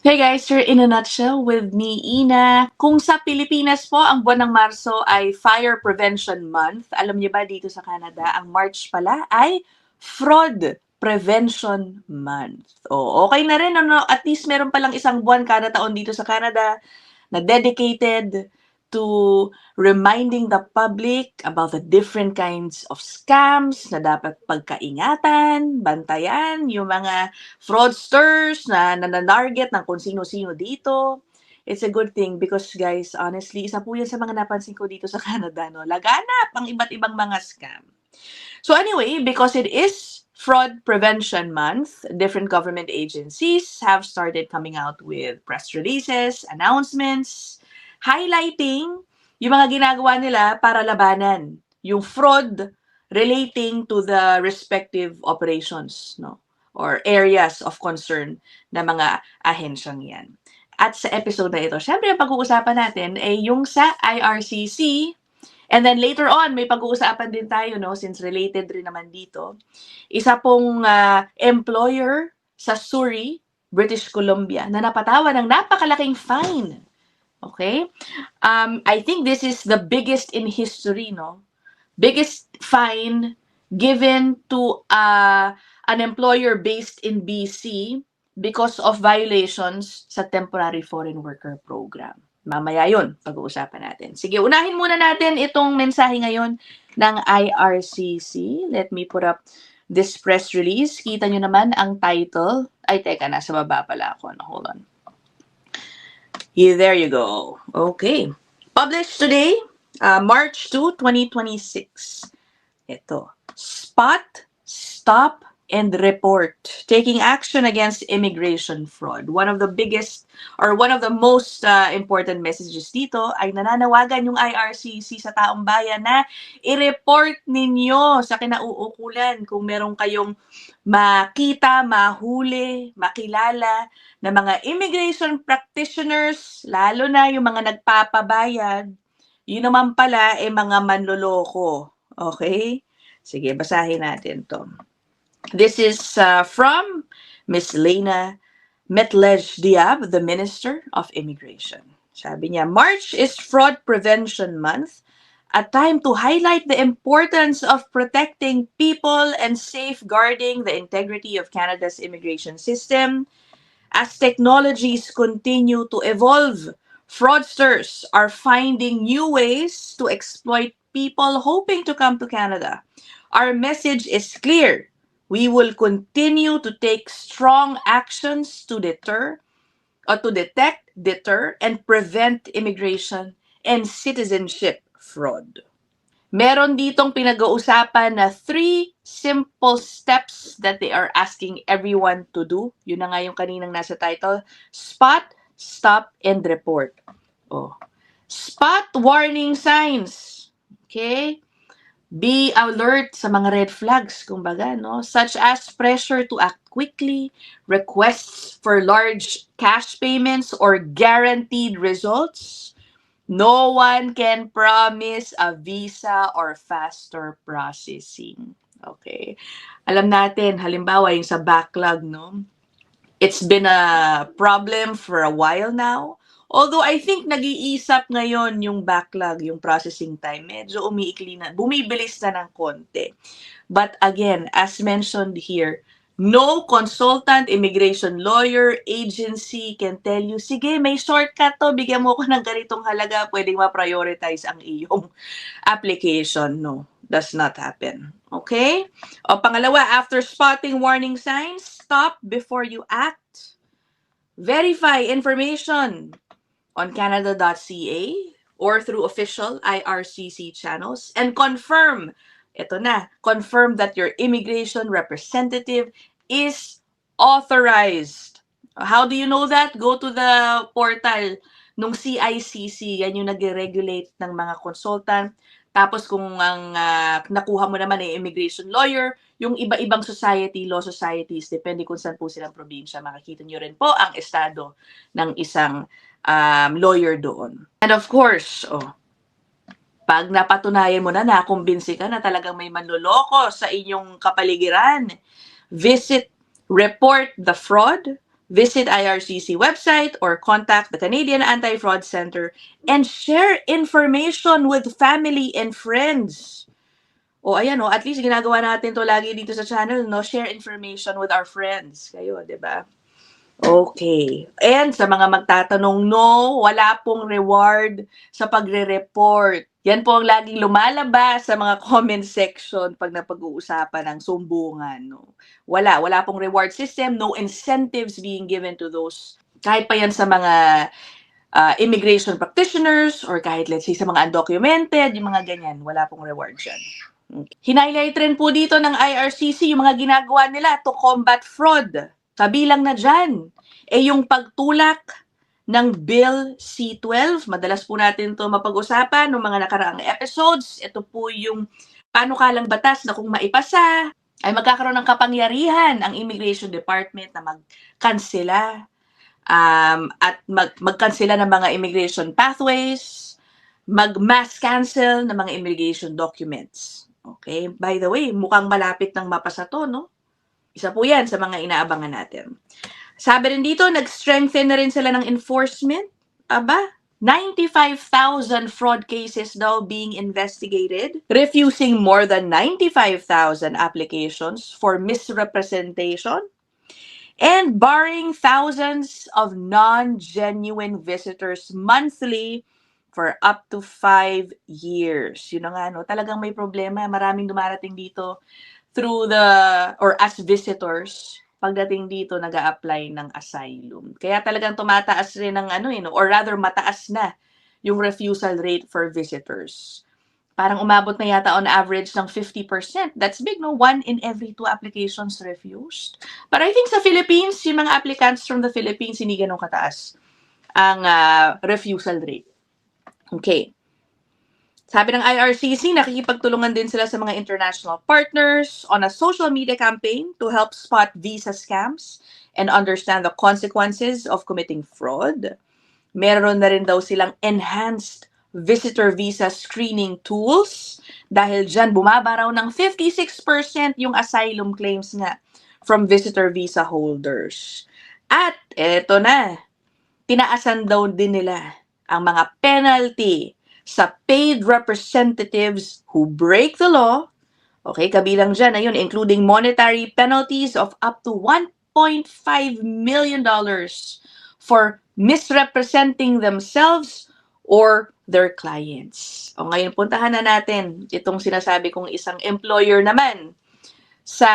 Hey guys, you're in a nutshell with me, Ina. Kung sa Pilipinas po, ang buwan ng Marso ay Fire Prevention Month. Alam niyo ba dito sa Canada, ang March pala ay Fraud Prevention Month. O, okay na rin, ano? At least meron palang isang buwan kada taon dito sa Canada na dedicated to reminding the public about the different kinds of scams na dapat pagkaingatan, bantayan, yung mga fraudsters na nananarget ng kung sino-sino dito. It's a good thing because guys, honestly, isa po yan sa mga napansin ko dito sa Canada, no? Laganap ang iba't ibang mga scam. So anyway, because it is Fraud Prevention Month, different government agencies have started coming out with press releases, announcements, highlighting yung mga ginagawa nila para labanan yung fraud relating to the respective operations, no? Or areas of concern na mga ahensyang yan. At sa episode na ito, syempre ang pag-uusapan natin ay yung sa IRCC. And then later on, may pag-uusapan din tayo, no, since related rin naman dito. Isa pong employer sa Surrey, British Columbia, na napatawan ng napakalaking fine. Okay? I think this is the biggest in history, no? Biggest fine given to an employer based in BC because of violations sa Temporary Foreign Worker Program. Mamaya yun, pag-uusapan natin. Sige, unahin muna natin itong mensahe ngayon ng IRCC. Let me put up this press release. Kita nyo naman ang title. Ay, teka, nasa baba pala ako. Hold on. Yeah, there you go. Okay. Published today, March 2, 2026. Ito. Spot, stop, and report. Taking action against immigration fraud. One of the biggest or one of the most important messages dito ay nananawagan yung IRCC sa taong bayan na i-report ninyo sa kinauukulan kung meron kayong makita, mahuli, makilala na mga immigration practitioners, lalo na yung mga nagpapabayad, yun naman pala ay mga manloloko. Okay? Sige, basahin natin to. This is from Miss Lena Metlej Diab, the Minister of Immigration. Sabi niya, March is Fraud Prevention Month, a time to highlight the importance of protecting people and safeguarding the integrity of Canada's immigration system. As technologies continue to evolve, fraudsters are finding new ways to exploit people hoping to come to Canada. Our message is clear. We will continue to take strong actions to detect, deter, and prevent immigration and citizenship fraud. Meron ditong pinag-uusapan na 3 simple steps that they are asking everyone to do. Yun na nga yung kaninang nasa title. Spot, stop, and report. Oh. Spot warning signs. Okay? Be alert sa mga red flags, kumbaga, no? Such as pressure to act quickly, requests for large cash payments or guaranteed results. No one can promise a visa or faster processing. Okay. Alam natin, halimbawa yung sa backlog, no? It's been a problem for a while now. Although I think nag-iisap ngayon yung backlog, yung processing time, medyo umiikli na, bumibilis na ng konti. But again, as mentioned here, no consultant, immigration lawyer, agency can tell you, sige, may shortcut to, bigyan mo ko ng ganitong halaga, pwedeng ma-prioritize ang iyong application. No, does not happen. Okay? O pangalawa, after spotting warning signs, stop before you act. Verify information on canada.ca or through official IRCC channels and confirm, ito na, confirm that your immigration representative is authorized. How do you know that? Go to the portal nung CICC, yan yung nag-regulate ng mga consultant. Tapos kung ang nakuha mo naman ay immigration lawyer, yung iba-ibang society, law societies, depende kung saan po silang probinsya, makikita nyo rin po ang estado ng isang lawyer doon. And of course, pag napatunayan mo na, nakumbinsi ka na talagang may manloloko sa inyong kapaligiran, visit Report the Fraud Visit IRCC website or contact the Canadian Anti-Fraud Center and share information with family and friends. O ayan o, at least ginagawa natin to lagi dito sa channel, no? Share information with our friends. Kayo, di ba? Okay. And sa mga magtatanong, no, wala pong reward sa pagre-report. Yan po ang laging lumalabas sa mga comment section pag napag-uusapan ng sumbungan. No? Wala pong reward system, no incentives being given to those. Kahit pa yan sa mga immigration practitioners or kahit let's say sa mga undocumented, yung mga ganyan, wala pong reward dyan. Hinighlight rin po dito ng IRCC yung mga ginagawa nila to combat fraud. Kabilang na dyan, yung pagtulak ng Bill C-12. Madalas po natin to mapag-usapan ng mga nakaraang episodes. Ito po yung panukalang batas na kung maipasa, ay magkakaroon ng kapangyarihan ang Immigration Department na magkansela at magkansela ng mga immigration pathways, mag-mass cancel ng mga immigration documents. Okay? By the way, mukhang malapit ng mapasa to, no? Isa po yan sa mga inaabangan natin. Sabi rin dito, nag-strengthen na rin sila ng enforcement. Aba, 95,000 fraud cases daw being investigated, refusing more than 95,000 applications for misrepresentation, and barring thousands of non-genuine visitors monthly for up to 5 years. Yun na nga, no? Talagang may problema. Maraming dumarating dito through or as visitors pagdating dito nag-a-apply ng asylum. Kaya talagang tumataas rin ng or rather mataas na yung refusal rate for visitors. Parang umabot na yata on average ng 50%. That's big, no? 1 in every 2 applications refused. But I think sa Philippines, yung mga applicants from the Philippines, hindi ganun kataas ang refusal rate. Okay. Sabi ng IRCC, nakikipagtulungan din sila sa mga international partners on a social media campaign to help spot visa scams and understand the consequences of committing fraud. Meron na rin daw silang enhanced visitor visa screening tools dahil dyan bumaba raw ng 56% yung asylum claims nga from visitor visa holders. At eto na, tinaasan daw din nila ang mga penalty sa paid representatives who break the law. Okay, kabilang dyan, ayun, including monetary penalties of up to $1.5 million for misrepresenting themselves or their clients. O ngayon, puntahan na natin itong sinasabi kong isang employer naman sa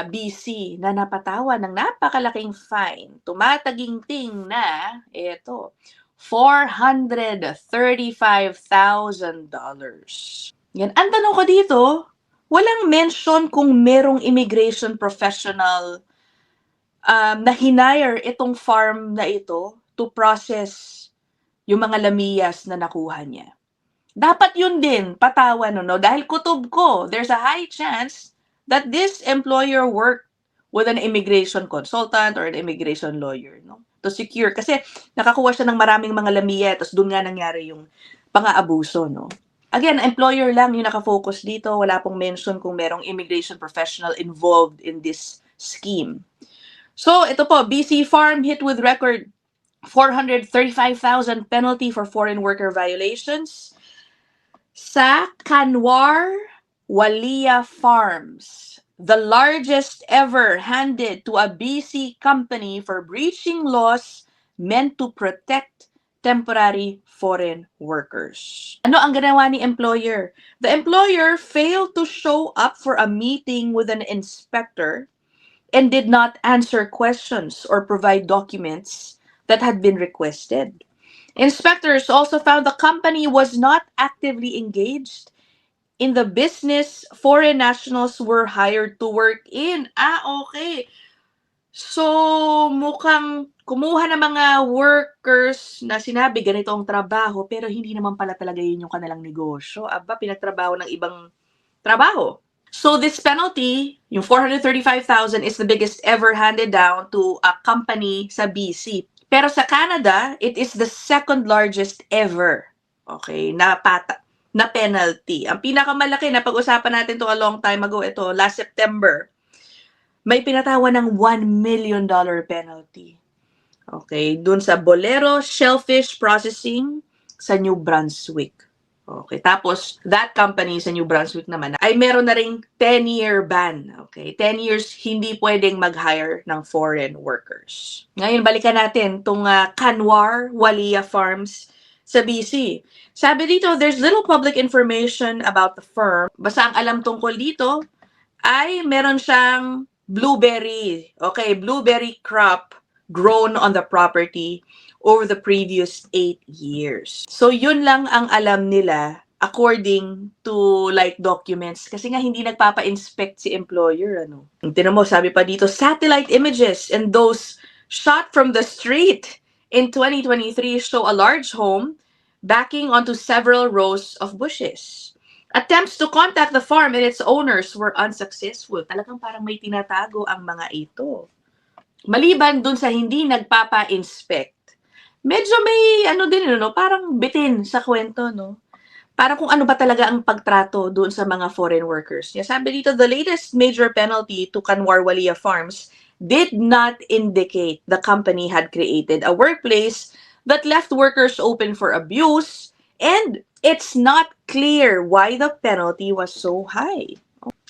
BC na napatawa ng napakalaking fine. Tumataginting na, eto, $435,000. Yan. Ang tanong ko dito, walang mention kung merong immigration professional na hinire itong farm na ito to process yung mga lamiyas na nakuha niya. Dapat yun din, patawan, no? Dahil kutob ko, there's a high chance that this employer worked with an immigration consultant or an immigration lawyer, no? To secure. Kasi nakakuha siya ng maraming mga lamiya, tapos doon nga nangyari yung pang-aabuso, no? Again, employer lang yung nakafocus dito. Wala pong mention kung merong immigration professional involved in this scheme. So, ito po, BC Farm hit with record 435,000 penalty for foreign worker violations. Sa Kanwar Walia Farms, the largest ever handed to a BC company for breaching laws meant to protect temporary foreign workers. Ano ang ginawa ni employer? The employer failed to show up for a meeting with an inspector and did not answer questions or provide documents that had been requested. Inspectors also found the company was not actively engaged in the business foreign nationals were hired to work in. Okay. So, mukhang kumuha ng mga workers na sinabi ganito ang trabaho, pero hindi naman pala talaga yun yung kanilang negosyo. Aba, pinagtrabaho ng ibang trabaho. So, this penalty, yung 435,000, is the biggest ever handed down to a company sa BC. Pero sa Canada, it is the second largest ever, okay, na penalty. Ang pinakamalaki na pag-usapan natin to a long time ago, ito, last September, may pinatawa ng $1 million penalty Okay, dun sa Bolero Shellfish Processing sa New Brunswick. Okay, tapos that company sa New Brunswick naman ay meron na ring 10-year ban. Okay, 10 years hindi pwedeng mag-hire ng foreign workers. Ngayon, balikan natin itong Kanwar Walia Farms sa BC. Sabi dito, there's little public information about the firm. Basta ang alam tungkol dito ay meron siyang blueberry. Okay, blueberry crop grown on the property over the previous 8 years. So, yun lang ang alam nila according to like documents. Kasi nga hindi nagpapa-inspect si employer. Ano? Tinan mo, sabi pa dito, satellite images and those shot from the street in 2023 show a large home backing onto several rows of bushes. Attempts to contact the farm and its owners were unsuccessful. Talagang parang may tinatago ang mga ito. Maliban dun sa hindi nagpapa-inspect, medyo may ano din, no? Parang bitin sa kwento, no? Parang kung ano ba talaga ang pagtrato doon sa mga foreign workers. Yeah, sabi dito, the latest major penalty to Kanwar Walia Farms did not indicate the company had created a workplace that left workers open for abuse, and it's not clear why the penalty was so high.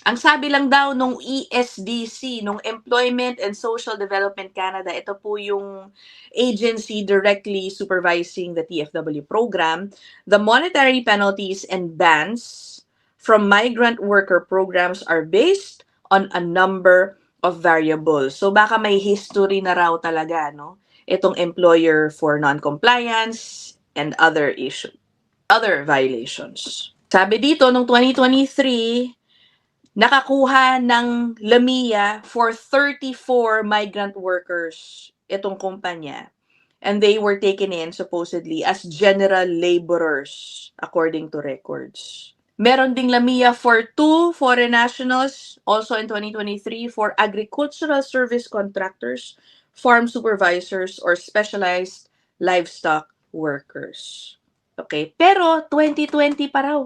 Ang sabi lang daw nung ESDC, nung Employment and Social Development Canada, ito po yung agency directly supervising the TFW program, the monetary penalties and bans from migrant worker programs are based on a number of variables. So baka may history na raw talaga, no? Itong employer for non-compliance and other violations. Sabi dito, nung 2023, nakakuha ng LAMIA for 34 migrant workers itong kumpanya. And they were taken in supposedly as general laborers according to records. Meron ding LAMIA for 2 foreign nationals also in 2023 for agricultural service contractors, farm supervisors, or specialized livestock workers. Okay, pero 2020 pa raw.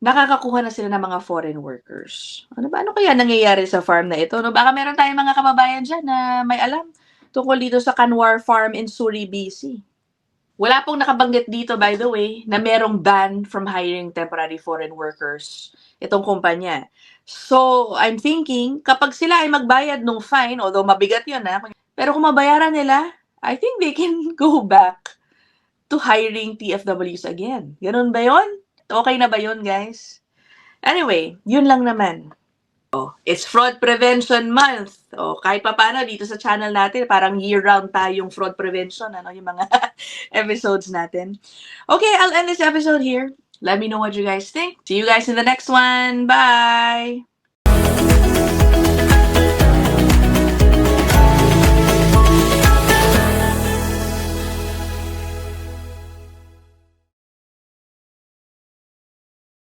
Nakakakuha na sila ng mga foreign workers. Ano kaya nangyayari sa farm na ito? No? Baka meron tayong mga kababayan dyan na may alam tungkol dito sa Kanwar Farm in Surrey, BC. Wala pong nakabanggit dito, by the way, na merong ban from hiring temporary foreign workers itong kumpanya. So, I'm thinking, kapag sila ay magbayad ng fine, although mabigat yun, pero kung mabayaran nila, I think they can go back to hiring TFWs again. Ganun ba yun? Okay na ba yun, guys? Anyway, yun lang naman. It's Fraud Prevention Month. Kahit papaano dito sa channel natin, parang year-round tayong fraud prevention, yung mga episodes natin. Okay, I'll end this episode here. Let me know what you guys think. See you guys in the next one. Bye!